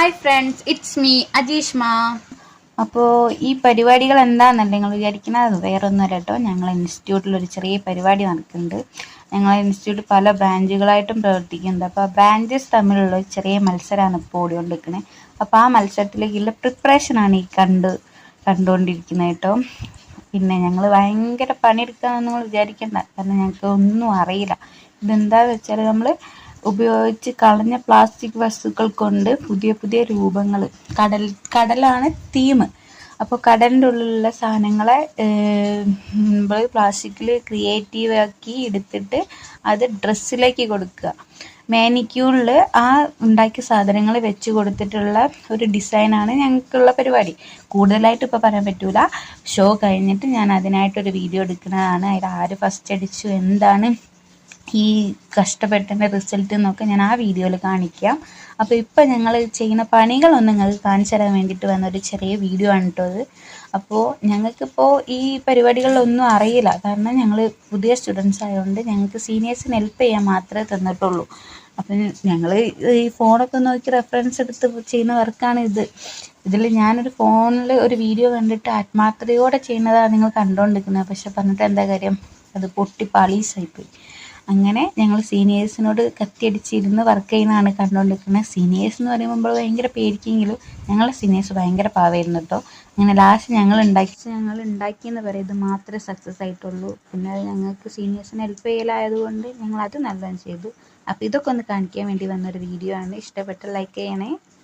Hi friends, it's me Ajeeshma. അപ്പോൾ ഈ പരിപാടികൾ എന്താണെന്നല്ല നിങ്ങൾ വിചാരിക്കുന്നത്, വേറെ ഒന്നുമല്ല കേട്ടോ. ഞങ്ങളെ ഇൻസ്റ്റിറ്റ്യൂട്ടിലൊരു ചെറിയ പരിപാടി നടക്കുന്നുണ്ട്. ഞങ്ങളെ ഇൻസ്റ്റിറ്റ്യൂട്ട് പല ബ്രാഞ്ചുകളായിട്ടും പ്രവർത്തിക്കുന്നുണ്ട്. അപ്പോൾ ആ ബ്രാഞ്ചസ് തമ്മിലുള്ള ഒരു ചെറിയ മത്സരമാണ് ഇപ്പോൾ ഓടിക്കൊണ്ടിരിക്കുന്നത്. അപ്പോൾ ആ മത്സരത്തിലേക്കുള്ള പ്രിപ്പറേഷനാണ് ഈ കണ്ടുകൊണ്ടിരിക്കുന്നത് കേട്ടോ. പിന്നെ ഞങ്ങൾ ഭയങ്കര പണിയെടുക്കാമെന്ന് നിങ്ങൾ വിചാരിക്കേണ്ട, കാരണം ഞങ്ങൾക്ക് ഒന്നും അറിയില്ല. ഇതെന്താണെന്ന് വെച്ചാൽ നമ്മൾ ഉപയോഗിച്ച് കളഞ്ഞ പ്ലാസ്റ്റിക് വസ്തുക്കൾ കൊണ്ട് പുതിയ പുതിയ രൂപങ്ങൾ, കടലാണ് തീം. അപ്പോൾ കടലിൻ്റെ ഉള്ളിലുള്ള സാധനങ്ങളെ നമ്മൾ പ്ലാസ്റ്റിക്കിൽ ക്രിയേറ്റീവ് ആക്കി എടുത്തിട്ട് അത് ഡ്രസ്സിലേക്ക് കൊടുക്കുക. മാനിക്യൂണിൽ ആ ഉണ്ടാക്കിയ സാധനങ്ങൾ വെച്ച് കൊടുത്തിട്ടുള്ള ഒരു ഡിസൈനാണ് ഞങ്ങൾക്കുള്ള പരിപാടി. കൂടുതലായിട്ട് ഇപ്പോൾ പറയാൻ പറ്റൂല. ഷോ കഴിഞ്ഞിട്ട് ഞാൻ അതിനായിട്ടൊരു വീഡിയോ എടുക്കുന്നതാണ്. അതിൽ ആര് ഫസ്റ്റ് അടിച്ചു, എന്താണ് ഈ കഷ്ടപ്പെട്ടതിൻ്റെ റിസൾട്ട് എന്നൊക്കെ ഞാൻ ആ വീഡിയോയിൽ കാണിക്കാം. അപ്പോൾ ഇപ്പോൾ ഞങ്ങൾ ചെയ്യുന്ന പണികളൊന്നും നിങ്ങൾക്ക് കാണിച്ചു തരാൻ വേണ്ടിയിട്ട് വന്നൊരു ചെറിയ വീഡിയോ ആണ് കേട്ടോ അത്. അപ്പോൾ ഞങ്ങൾക്കിപ്പോൾ ഈ പരിപാടികളിലൊന്നും അറിയില്ല, കാരണം ഞങ്ങൾ പുതിയ സ്റ്റുഡൻസ് ആയതുകൊണ്ട് ഞങ്ങൾക്ക് സീനിയേഴ്സിന് ഹെൽപ്പ് ചെയ്യാൻ മാത്രമേ തന്നിട്ടുള്ളൂ. അപ്പം ഞങ്ങൾ ഈ ഫോണൊക്കെ നോക്കി റെഫറൻസ് എടുത്ത് ചെയ്യുന്ന വർക്കാണ് ഇത്. ഇതിൽ ഞാനൊരു ഫോണിൽ ഒരു വീഡിയോ കണ്ടിട്ട് ആത്മാർത്ഥതയോടെ ചെയ്യുന്നതാണ് നിങ്ങൾ കണ്ടുകൊണ്ടിരിക്കുന്നത്. പക്ഷെ പറഞ്ഞിട്ട് എന്താ കാര്യം, അത് പൊട്ടി പാളീസായിപ്പോയി. അങ്ങനെ ഞങ്ങൾ സീനിയേഴ്സിനോട് കത്തിയടിച്ചിരുന്ന് വർക്ക് ചെയ്യുന്നതാണ് കണ്ടുകൊണ്ടിരിക്കുന്നത്. സീനിയേഴ്സ് എന്ന് പറയുമ്പോൾ നമ്മൾ ഭയങ്കര പേടിക്കെങ്കിലും ഞങ്ങളെ സീനിയേഴ്സ് ഭയങ്കര പാവമായിരുന്നു കേട്ടോ. അങ്ങനെ ലാസ്റ്റ് ഞങ്ങൾ ഉണ്ടാക്കിയെന്ന് പറയും, ഇത് മാത്രമേ സക്സസ് ആയിട്ടുള്ളൂ. പിന്നെ അത് ഞങ്ങൾക്ക് സീനിയേഴ്സിന് ഹെൽപ്പ് ചെയ്യലായതുകൊണ്ട് ഞങ്ങൾ അത് നല്ലതാണ് ചെയ്തു. അപ്പോൾ ഇതൊക്കെ ഒന്ന് കാണിക്കാൻ വേണ്ടി വന്നൊരു വീഡിയോ ആണ്. ഇഷ്ടപ്പെട്ട ലൈക്ക് ചെയ്യണേ.